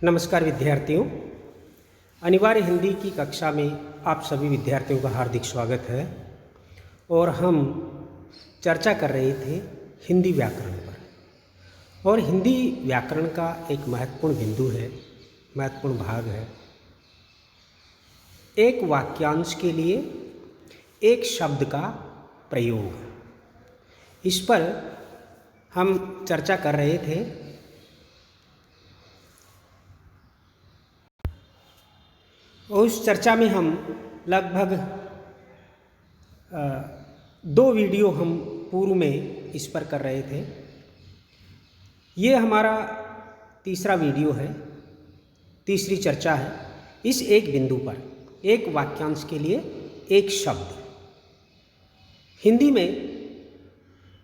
नमस्कार विद्यार्थियों। अनिवार्य हिंदी की कक्षा में आप सभी विद्यार्थियों का हार्दिक स्वागत है। और हम चर्चा कर रहे थे हिंदी व्याकरण पर। और हिंदी व्याकरण का एक महत्वपूर्ण बिंदु है, महत्वपूर्ण भाग है, एक वाक्यांश के लिए एक शब्द का प्रयोग। इस पर हम चर्चा कर रहे थे। उस चर्चा में हम लगभग 2 वीडियो हम पूर्व में इस पर कर रहे थे। ये हमारा तीसरा वीडियो है, तीसरी चर्चा है इस एक बिंदु पर, एक वाक्यांश के लिए एक शब्द। हिंदी में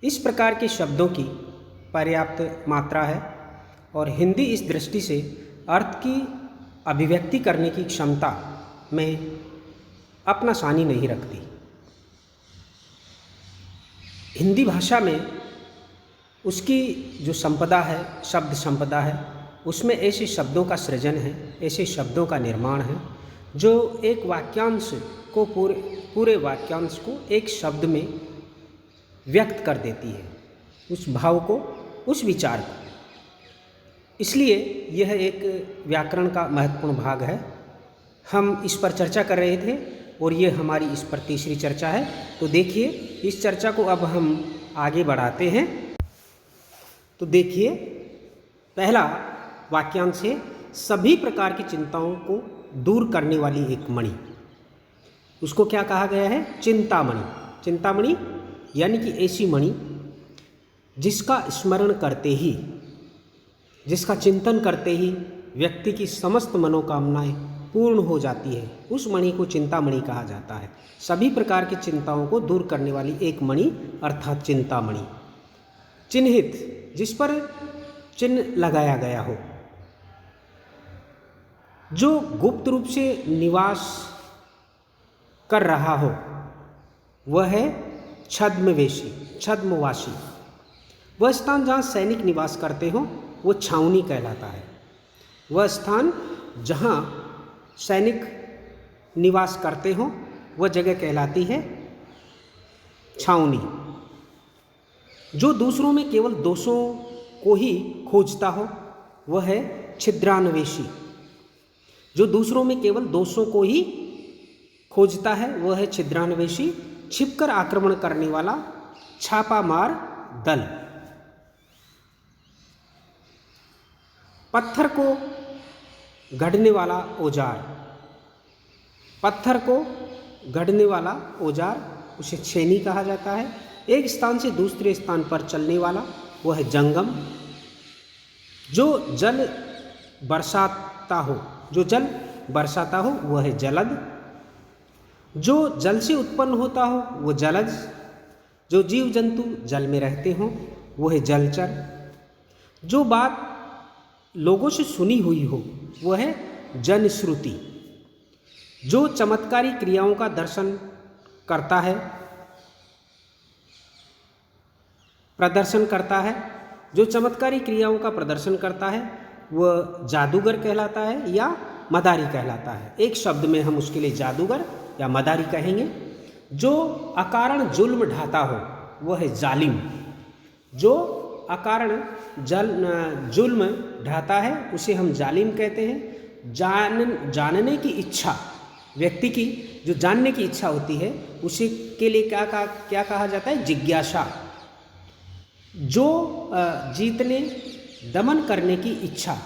इस प्रकार के शब्दों की पर्याप्त मात्रा है और हिंदी इस दृष्टि से अर्थ की अभिव्यक्ति करने की क्षमता में अपना सानी नहीं रखती। हिंदी भाषा में उसकी जो संपदा है, शब्द संपदा है, उसमें ऐसे शब्दों का सृजन है, ऐसे शब्दों का निर्माण है जो एक वाक्यांश को पूरे वाक्यांश को एक शब्द में व्यक्त कर देती है, उस भाव को, उस विचार को। इसलिए यह एक व्याकरण का महत्वपूर्ण भाग है। हम इस पर चर्चा कर रहे थे और ये हमारी इस पर तीसरी चर्चा है। तो देखिए, इस चर्चा को अब हम आगे बढ़ाते हैं। तो देखिए, पहला वाक्यांश है सभी प्रकार की चिंताओं को दूर करने वाली एक मणि। उसको क्या कहा गया है? चिंतामणि। चिंतामणि यानी कि ऐसी मणि जिसका स्मरण करते ही, जिसका चिंतन करते ही व्यक्ति की समस्त मनोकामनाएं पूर्ण हो जाती है, उस मणि को चिंतामणि कहा जाता है। सभी प्रकार की चिंताओं को दूर करने वाली एक मणि अर्थात चिंतामणि। चिन्हित, जिस पर चिन्ह लगाया गया हो, जो गुप्त रूप से निवास कर रहा हो, वह है छद्मवेशी, छद्मवासी। वह स्थान जहाँ सैनिक निवास करते हो वो छावनी कहलाता है। वह स्थान जहाँ सैनिक निवास करते हो वह जगह कहलाती है छावनी। जो दूसरों में केवल दोषों को ही खोजता हो वह है छिद्रान्वेषी। जो दूसरों में केवल दोषों को ही खोजता है वह है छिद्रान्वेषी। छिपकर आक्रमण करने वाला छापामार दल। पत्थर को गढ़ने वाला औजार। पत्थर को गढ़ने वाला औजार उसे छेनी कहा जाता है। एक स्थान से दूसरे स्थान पर चलने वाला वह है जंगम। जो जल बरसाता हो, जो जल बरसाता हो वह है जलद। जो जल से उत्पन्न होता हो वह जलज। जो जीव जंतु जल में रहते हों वह है जलचर। जो बात लोगों से सुनी हुई हो वह है जनश्रुति। जो चमत्कारी क्रियाओं का दर्शन करता है, प्रदर्शन करता है, जो चमत्कारी क्रियाओं का प्रदर्शन करता है वह जादूगर कहलाता है या मदारी कहलाता है। एक शब्द में हम उसके लिए जादूगर या मदारी कहेंगे। जो अकारण जुल्म ढाता हो वह है जालिम। जो अकारण जुल्म ढाता है उसे हम जालिम कहते हैं। जानने की इच्छा, व्यक्ति की जो जानने की इच्छा होती है उसे के लिए क्या कहा जाता है? जिज्ञासा। जो जीतने, दमन करने की इच्छा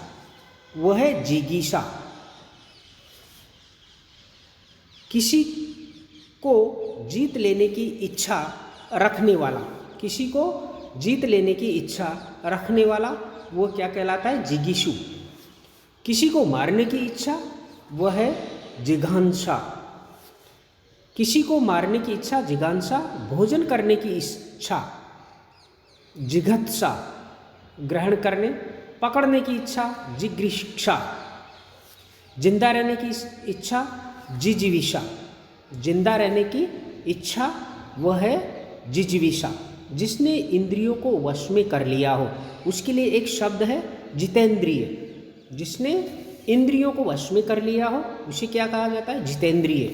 वह है जिगीषा। किसी को जीत लेने की इच्छा रखने वाला, किसी को जीत लेने की इच्छा रखने वाला वो क्या कहलाता है? जिगीषु। किसी को मारने की इच्छा वह है जिघांसा। किसी को मारने की इच्छा जिघांसा। भोजन करने की इच्छा जिघत्सा, ग्रहण करने, पकड़ने की इच्छा जिगृक्षा। जिंदा रहने की इच्छा जिजीविषा। जिंदा रहने की इच्छा वह है जिजीविषा। जिसने इंद्रियों को वश में कर लिया हो उसके लिए एक शब्द है जितेंद्रिय। जिसने इंद्रियों को वश में कर लिया हो उसे क्या कहा जाता है? जितेंद्रिय।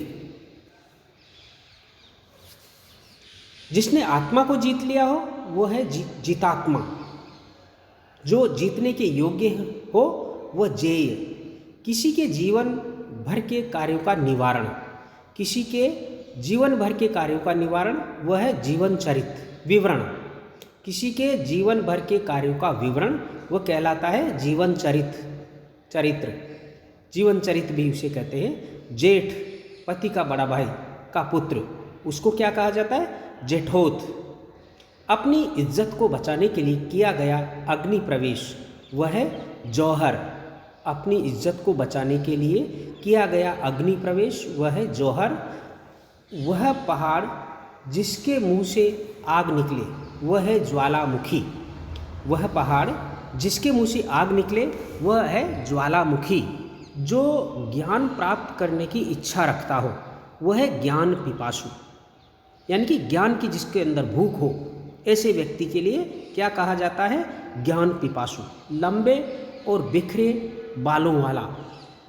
जिसने आत्मा को जीत लिया हो वो है जितात्मा। जो जीतने के योग्य हो वह जेय। किसी के जीवन भर के कार्यों का निवारण, किसी के जीवन भर के कार्यों का निवारण वह है जीवन चरित विवरण। किसी के जीवन भर के कार्यों का विवरण वह कहलाता है जीवन चरित्र। जीवन चरित्र भी उसे कहते हैं। जेठ, पति का बड़ा भाई का पुत्र, उसको क्या कहा जाता है? जेठोत। अपनी इज्जत को बचाने के लिए किया गया अग्नि प्रवेश वह है जौहर। अपनी इज्जत को बचाने के लिए किया गया अग्नि प्रवेश वह है जौहर। वह पहाड़ जिसके मुंह से आग निकले वह है ज्वालामुखी। वह पहाड़ जिसके मुंह से आग निकले वह है ज्वालामुखी। जो ज्ञान प्राप्त करने की इच्छा रखता हो वह है ज्ञान पिपासु, यानी कि ज्ञान की जिसके अंदर भूख हो ऐसे व्यक्ति के लिए क्या कहा जाता है? ज्ञान पिपासु। लंबे और बिखरे बालों वाला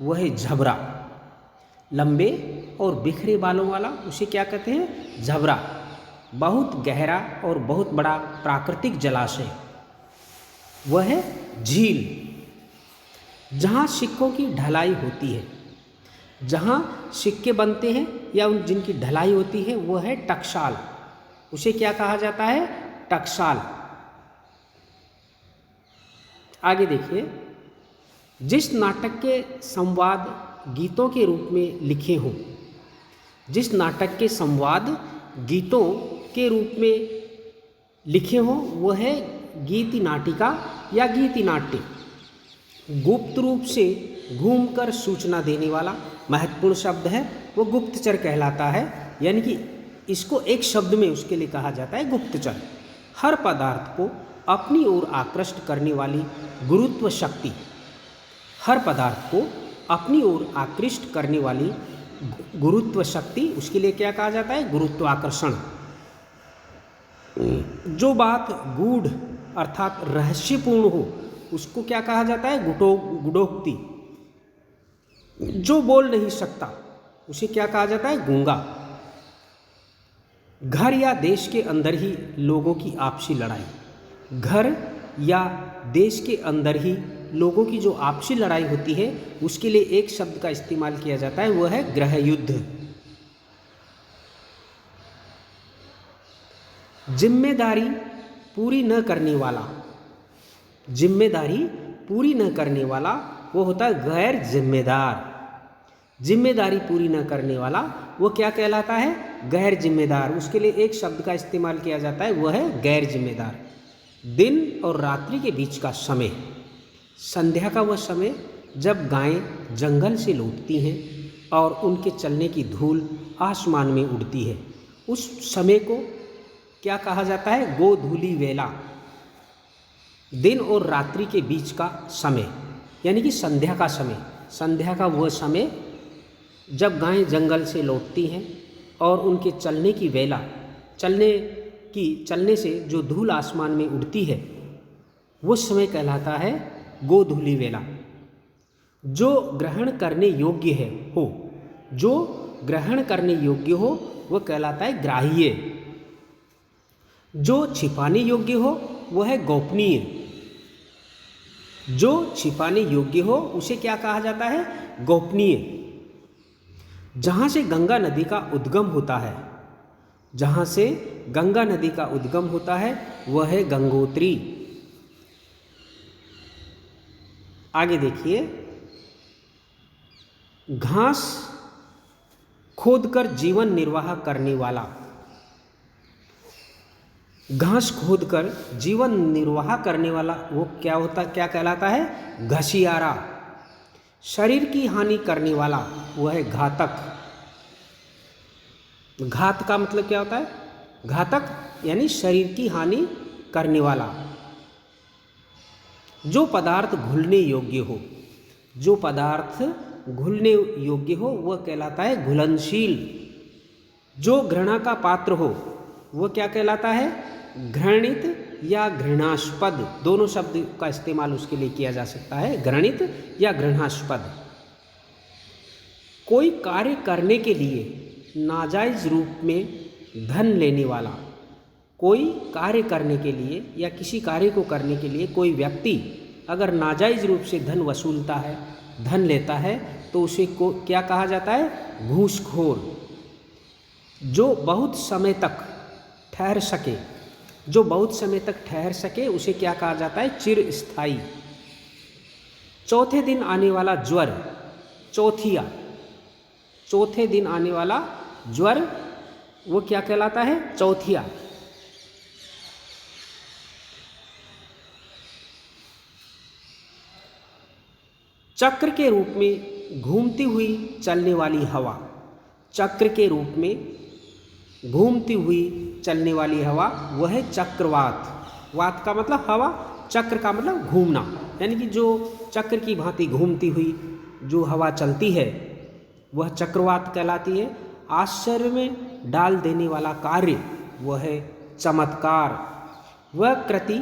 वह है झबरा। लंबे और बिखरे बालों वाला उसे क्या कहते हैं? झबरा। बहुत गहरा और बहुत बड़ा प्राकृतिक जलाशय वह है झील। जहाँ सिक्कों की ढलाई होती है, जहाँ सिक्के बनते हैं या उन जिनकी ढलाई होती है वह है टकसाल। उसे क्या कहा जाता है? टकसाल। आगे देखिए, जिस नाटक के संवाद गीतों के रूप में लिखे हों, जिस नाटक के संवाद गीतों के रूप में लिखे हों वह है गीति नाटिका या गीति नाट्य। गुप्त रूप से घूमकर सूचना देने वाला महत्वपूर्ण शब्द है वो गुप्तचर कहलाता है, यानी कि इसको एक शब्द में उसके लिए कहा जाता है गुप्तचर। हर पदार्थ को अपनी ओर आकृष्ट करने वाली गुरुत्व शक्ति, हर पदार्थ को अपनी ओर आकृष्ट करने वाली गुरुत्व शक्ति, उसके लिए क्या कहा जाता है? गुरुत्वाकर्षण। जो बात गूढ़ अर्थात रहस्यपूर्ण हो उसको क्या कहा जाता है? गुढ़ोक्ति। जो बोल नहीं सकता उसे क्या कहा जाता है? गूंगा। घर या देश के अंदर ही लोगों की आपसी लड़ाई, घर या देश के अंदर ही लोगों की जो आपसी लड़ाई होती है उसके लिए एक शब्द का इस्तेमाल किया जाता है, वह है गृह युद्ध। जिम्मेदारी पूरी न करने वाला, जिम्मेदारी पूरी न करने वाला वो होता है गैर जिम्मेदार। जिम्मेदारी पूरी न करने वाला वो क्या कहलाता है? गैर जिम्मेदार। उसके लिए एक शब्द का इस्तेमाल किया जाता है, वह है गैर जिम्मेदार। दिन और रात्रि के बीच का समय, संध्या का वह समय जब गायें जंगल से लौटती हैं और उनके चलने की धूल आसमान में उड़ती है, उस समय को क्या कहा जाता है? गोधूली वेला। दिन और रात्रि के बीच का समय यानी कि संध्या का समय, संध्या का वह समय जब गायें जंगल से लौटती हैं और उनके चलने की वेला, चलने से जो धूल आसमान में उड़ती है वो समय कहलाता है गोधूली वेला। जो ग्रहण करने योग्य है हो, जो ग्रहण करने योग्य हो वह कहलाता है ग्राह्य। जो छिपाने योग्य हो वह है गोपनीय। जो छिपाने योग्य हो उसे क्या कहा जाता है? गोपनीय। जहाँ से गंगा नदी का उद्गम होता है, जहाँ से गंगा नदी का उद्गम होता है वह है गंगोत्री। आगे देखिए, घास खोदकर जीवन निर्वाह करने वाला, घास खोदकर जीवन निर्वाह करने वाला वो क्या कहलाता है? घसियारा। शरीर की हानि करने वाला वह है घातक। घात का मतलब क्या होता है? घातक यानी शरीर की हानि करने वाला। जो पदार्थ घुलने योग्य हो, जो पदार्थ घुलने योग्य हो वह कहलाता है घुलनशील। जो घृणा का पात्र हो वह क्या कहलाता है? घृणित या घृणास्पद, दोनों शब्द का इस्तेमाल उसके लिए किया जा सकता है, घृणित या घृणास्पद। कोई कार्य करने के लिए नाजायज रूप में धन लेने वाला, कोई कार्य करने के लिए या किसी कार्य को करने के लिए कोई व्यक्ति अगर नाजायज रूप से धन वसूलता है, धन लेता है, तो उसे को क्या कहा जाता है? घूसखोर। जो बहुत समय तक ठहर सके, जो बहुत समय तक ठहर सके उसे क्या कहा जाता है? चिरस्थायी। चौथे दिन आने वाला ज्वर, चौथिया, चौथे दिन आने वाला ज्वर, वो क्या कहलाता है? चौथिया। चक्र के रूप में घूमती हुई चलने वाली हवा, चक्र के रूप में घूमती हुई चलने वाली हवा, वह है चक्रवात। वात का मतलब हवा, चक्र का मतलब घूमना, यानी कि जो चक्र की भांति घूमती हुई जो हवा चलती है वह चक्रवात कहलाती है। आश्चर्य में डाल देने वाला कार्य, वह है चमत्कार। वह कृति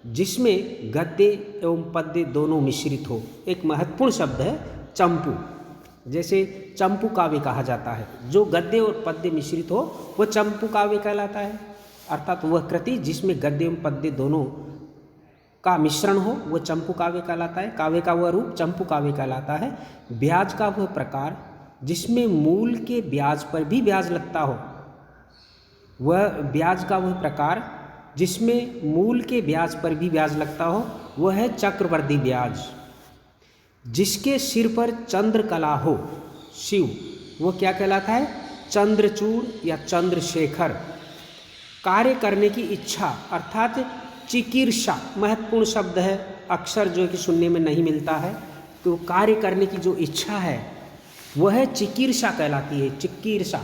जिसमें गद्य एवं पद्य दोनों मिश्रित हो। एक महत्वपूर्ण शब्द है चंपू, जैसे चंपू काव्य कहा जाता है, जो गद्य और पद्य मिश्रित हो वह चंपू काव्य कहलाता है। अर्थात वह कृति जिसमें गद्य एवं पद्य दोनों का मिश्रण हो वह चंपू काव्य कहलाता है। काव्य का वह रूप चंपू काव्य कहलाता है। ब्याज का वह प्रकार जिसमें मूल के ब्याज पर भी ब्याज लगता हो, वह ब्याज का वह प्रकार जिसमें मूल के ब्याज पर भी ब्याज लगता हो, वह है चक्रवर्ती ब्याज। जिसके सिर पर चंद्रकला हो, शिव, वो क्या कहलाता है? चंद्रचूड़ या चंद्रशेखर। कार्य करने की इच्छा अर्थात चिकीर्षा, महत्वपूर्ण शब्द है, अक्सर जो कि सुनने में नहीं मिलता है। तो कार्य करने की जो इच्छा है वह चिकीर्षा कहलाती है, चिकीर्षा।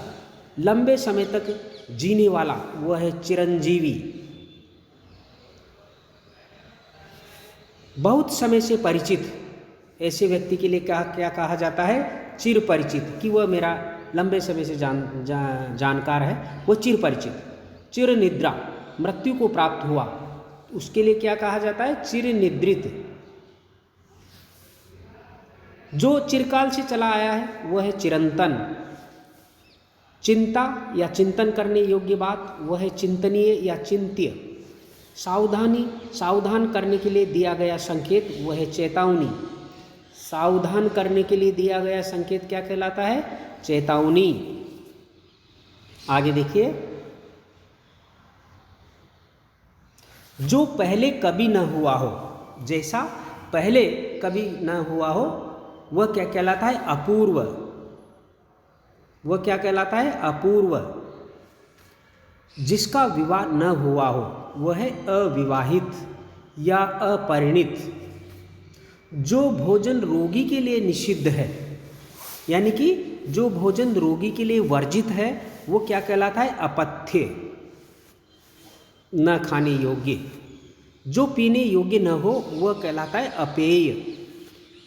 लंबे समय तक जीने वाला, वह है चिरंजीवी। बहुत समय से परिचित, ऐसे व्यक्ति के लिए क्या कहा जाता है? चिर परिचित, कि वह मेरा लंबे समय से जानकार है, वह चिर परिचित। चिर निद्रा, मृत्यु को प्राप्त हुआ, उसके लिए क्या कहा जाता है? चिर निद्रित। जो चिरकाल से चला आया है वह है चिरंतन। चिंता या चिंतन करने योग्य बात, वह है चिंतनीय या चिंत्य। सावधानी, सावधान करने के लिए दिया गया संकेत, वह है चेतावनी। सावधान करने के लिए दिया गया संकेत क्या कहलाता है? चेतावनी। आगे देखिए, जो पहले कभी न हुआ हो, जैसा पहले कभी न हुआ हो, वह क्या कहलाता है? अपूर्व। वह क्या कहलाता है? अपूर्व। जिसका विवाह न हुआ हो, वह है अविवाहित या अपरिणित। जो भोजन रोगी के लिए निषिद्ध है, यानी कि जो भोजन रोगी के लिए वर्जित है, वो क्या कहलाता है? अपथ्य, न खाने योग्य। जो पीने योग्य न हो वह कहलाता है अपेय।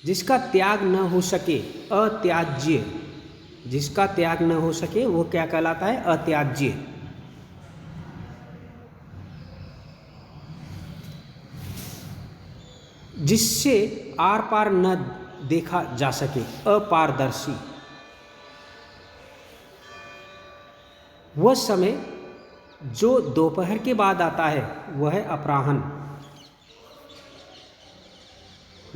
जिसका त्याग न हो सके, अत्याज्य। जिसका त्याग न हो सके वो क्या कहलाता है? अत्याज्य। जिससे आर पार न देखा जा सके, अपारदर्शी। वह समय जो दोपहर के बाद आता है वह है अपराह्न।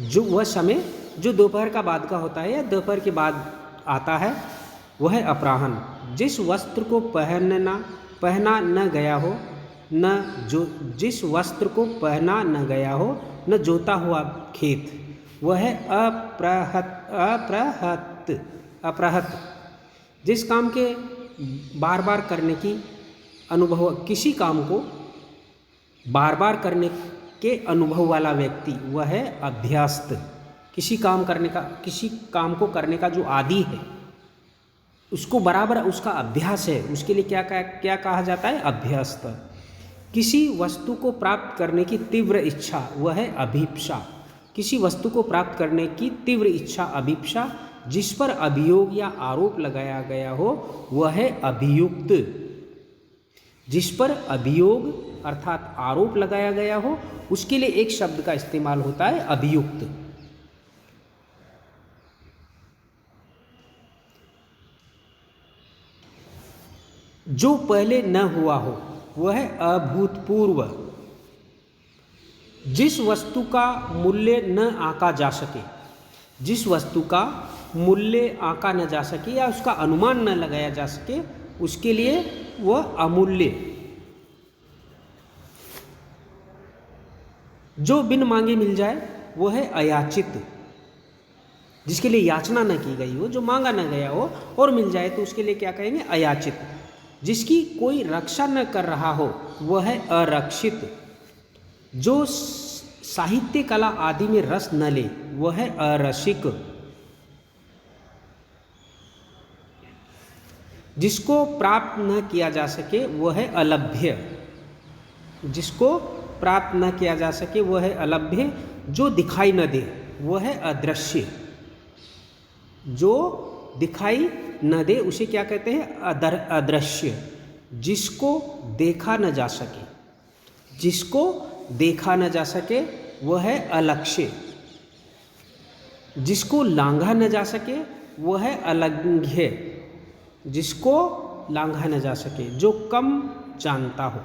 जो वह समय जो दोपहर का बाद का होता है या दोपहर के बाद आता है वह है अपराह्न। जिस वस्त्र को पहना न गया हो, न जो जिस वस्त्र को पहना न गया हो, न जोता हुआ खेत, वह है अपरहत। जिस काम के बार बार करने की अनुभव, किसी काम को बार बार करने के अनुभव वाला व्यक्ति, वह है अभ्यस्त। किसी काम को करने का जो आदी है, उसको बराबर उसका अभ्यास है, उसके लिए क्या कहा जाता है? अभ्यस्त। किसी वस्तु को प्राप्त करने की तीव्र इच्छा, वह है अभीप्सा। किसी वस्तु को प्राप्त करने की तीव्र इच्छा, अभीप्सा। जिस पर अभियोग या आरोप लगाया गया हो वह है अभियुक्त। जिस पर अभियोग अर्थात आरोप लगाया गया हो, उसके लिए एक शब्द का इस्तेमाल होता है अभियुक्त। जो पहले न हुआ हो वह अभूतपूर्व। जिस वस्तु का मूल्य न आंका जा सके, जिस वस्तु का मूल्य आंका न जा सके या उसका अनुमान न लगाया जा सके, उसके लिए वह अमूल्य। जो बिन मांगे मिल जाए वह है अयाचित। जिसके लिए याचना न की गई हो, जो मांगा न गया हो और मिल जाए तो उसके लिए क्या कहेंगे? अयाचित। जिसकी कोई रक्षा न कर रहा हो वह है अरक्षित। जो साहित्य कला आदि में रस न ले वह है अरसिक। जिसको प्राप्त न किया जा सके वह है अलभ्य। जिसको प्राप्त न किया जा सके वह है अलभ्य। जो दिखाई न दे वह है अदृश्य। जो दिखाई न दे उसे क्या कहते हैं? अदृश्य। जिसको देखा न जा सके, जिसको देखा न जा सके वह है अलक्ष्य। जिसको लांघा न जा सके वह है अलंघ्य। जिसको लांघा न जा सके, जो कम जानता हो,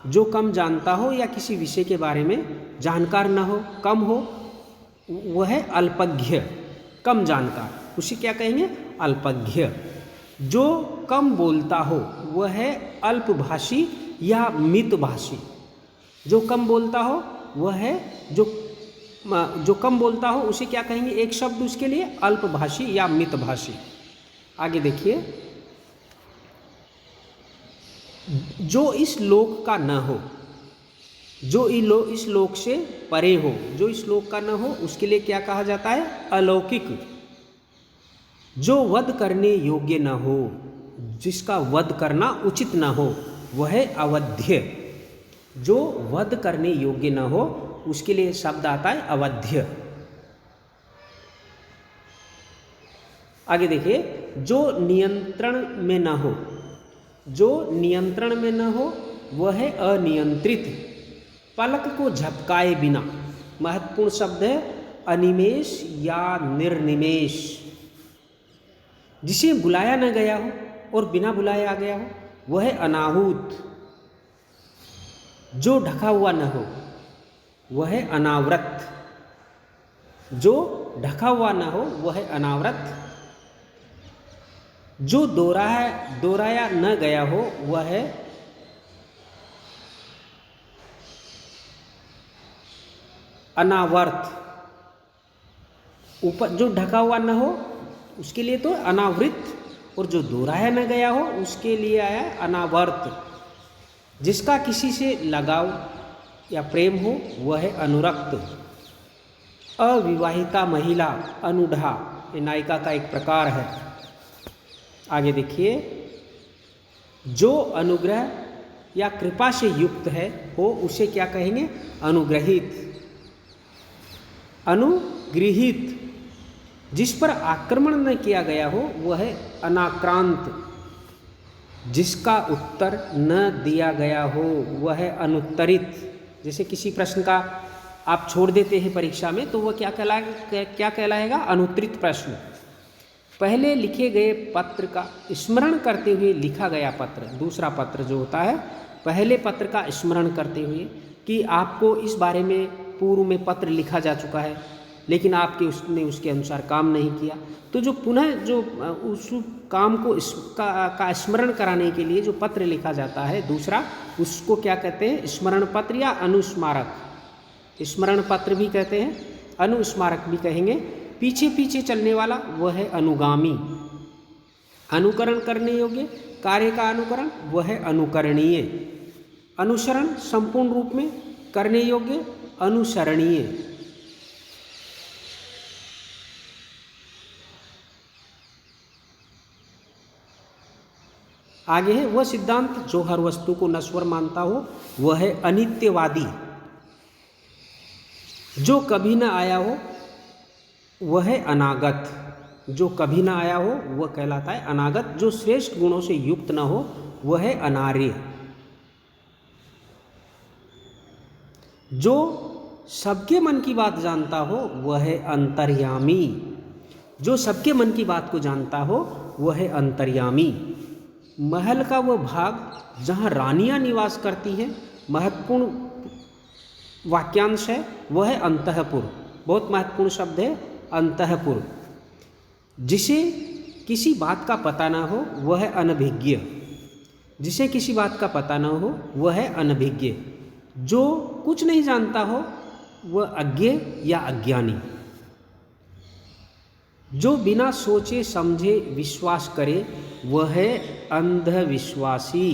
जो कम जानता हो या किसी विषय के बारे में जानकार न हो, कम हो, वह है अल्पज्ञ। कम जानकार उसे क्या कहेंगे? अल्पज्ञ। जो कम बोलता हो वह है अल्पभाषी या मितभाषी। जो कम बोलता हो वह है जो कम बोलता हो उसे क्या कहेंगे? एक शब्द उसके लिए अल्पभाषी या मितभाषी। आगे देखिए, जो इस लोक का न हो, जो इस लोक से परे हो, जो इस लोक का न हो उसके लिए क्या कहा जाता है? अलौकिक। जो वध करने योग्य न हो, जिसका वध करना उचित न हो वह है अवध्य। जो वध करने योग्य न हो उसके लिए शब्द आता है अवध्य। आगे देखिए, जो नियंत्रण में न हो, जो नियंत्रण में न हो वह है अनियंत्रित। पलक को झपकाए बिना, महत्वपूर्ण शब्द है अनिमेष या निर्निमेष। जिसे बुलाया न गया हो और बिना बुलाए आ गया हो वह है अनाहूत। जो ढका हुआ न हो वह है अनावृत। जो ढका हुआ न हो वह है अनावृत। जो दोहराया न गया हो वह है अनावर्त। ऊपर जो ढका हुआ न हो उसके लिए तो अनावृत, और जो दोहराया न गया हो उसके लिए आया अनावर्त। जिसका किसी से लगाव या प्रेम हो वह है अनुरक्त। अविवाहिता महिला अनुढ़ा ये नायिका का एक प्रकार है। आगे देखिए, जो अनुग्रह या कृपा से युक्त है हो उसे क्या कहेंगे? अनुग्रहित। अनुगृहित। जिस पर आक्रमण न किया गया हो वह है अनाक्रांत। जिसका उत्तर न दिया गया हो वह है अनुत्तरित। जैसे किसी प्रश्न का आप छोड़ देते हैं परीक्षा में तो वह क्या कहलाएगा? अनुत्तरित प्रश्न। पहले लिखे गए पत्र का स्मरण करते हुए लिखा गया पत्र, दूसरा पत्र जो होता है पहले पत्र का स्मरण करते हुए कि आपको इस बारे में पूर्व में पत्र लिखा जा चुका है लेकिन आपके उसने उसके अनुसार काम नहीं किया, तो जो पुनः जो उस काम को का स्मरण कराने के लिए जो पत्र लिखा जाता है दूसरा, उसको क्या कहते हैं? स्मरण पत्र या अनुस्मारक। स्मरण पत्र भी कहते हैं, अनुस्मारक भी कहेंगे। पीछे पीछे चलने वाला वह है अनुगामी। अनुकरण करने योग्य कार्य का अनुकरण वह है अनुकरणीय। अनुसरण संपूर्ण रूप में करने योग्य अनुसरणीय। आगे है वह सिद्धांत जो हर वस्तु को नश्वर मानता हो वह है अनित्यवादी। जो कभी न आया हो वह है अनागत। जो कभी न आया हो वह कहलाता है अनागत। जो श्रेष्ठ गुणों से युक्त न हो वह है अनार्य। जो सबके मन की बात जानता हो वह है अंतर्यामी। जो सबके मन की बात को जानता हो वह है अंतर्यामी। महल का वह भाग जहाँ रानियाँ निवास करती हैं, महत्वपूर्ण वाक्यांश है, वह है अंतःपुर। बहुत महत्वपूर्ण शब्द है अंतःपुर। जिसे किसी बात का पता ना हो वह है अनभिज्ञ। जिसे किसी बात का पता ना हो वह है अनभिज्ञ। जो कुछ नहीं जानता हो वह अज्ञ या अज्ञानी। जो बिना सोचे समझे विश्वास करे वह है अंधविश्वासी।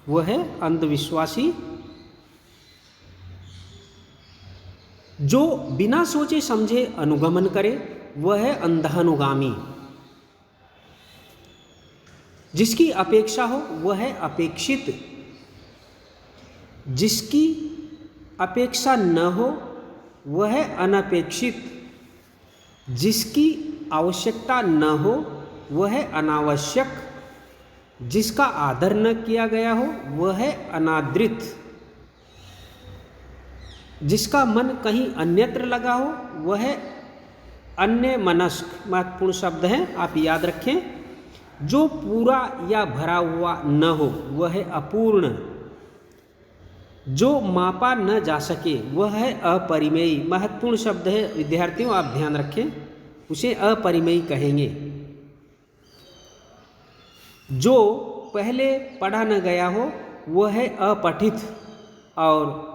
वह है अंधविश्वासी। जो बिना सोचे समझे अनुगमन करे वह है अंधानुगामी। जिसकी अपेक्षा हो वह है अपेक्षित। जिसकी अपेक्षा न हो वह है अनपेक्षित। जिसकी आवश्यकता न हो वह है अनावश्यक। जिसका आदर न किया गया हो वह है अनादृत। जिसका मन कहीं अन्यत्र लगा हो वह है अन्य मनस्क। महत्वपूर्ण शब्द हैं, आप याद रखें। जो पूरा या भरा हुआ न हो वह है अपूर्ण। जो मापा न जा सके वह है अपरिमेयी। महत्वपूर्ण शब्द है विद्यार्थियों, आप ध्यान रखें, उसे अपरिमेयी कहेंगे। जो पहले पढ़ा न गया हो वह है अपठित। और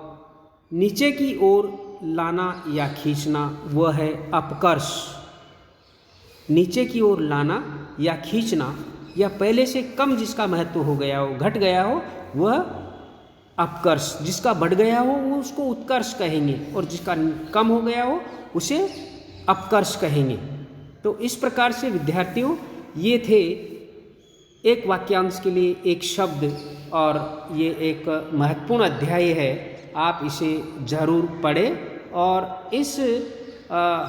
नीचे की ओर लाना या खींचना वह है अपकर्ष। नीचे की ओर लाना या खींचना या पहले से कम जिसका महत्व हो गया हो, घट गया हो, वह अपकर्ष। जिसका बढ़ गया हो वो उसको उत्कर्ष कहेंगे, और जिसका कम हो गया हो उसे अपकर्ष कहेंगे। तो इस प्रकार से विद्यार्थियों ये थे एक वाक्यांश के लिए एक शब्द, और ये एक महत्वपूर्ण अध्याय है। आप इसे ज़रूर पढ़ें। और इस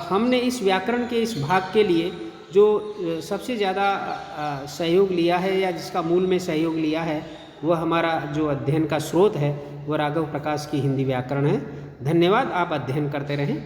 हमने इस व्याकरण के इस भाग के लिए जो सबसे ज़्यादा सहयोग लिया है या जिसका मूल में सहयोग लिया है वह हमारा जो अध्ययन का स्रोत है वह राघव प्रकाश की हिंदी व्याकरण है। धन्यवाद। आप अध्ययन करते रहें।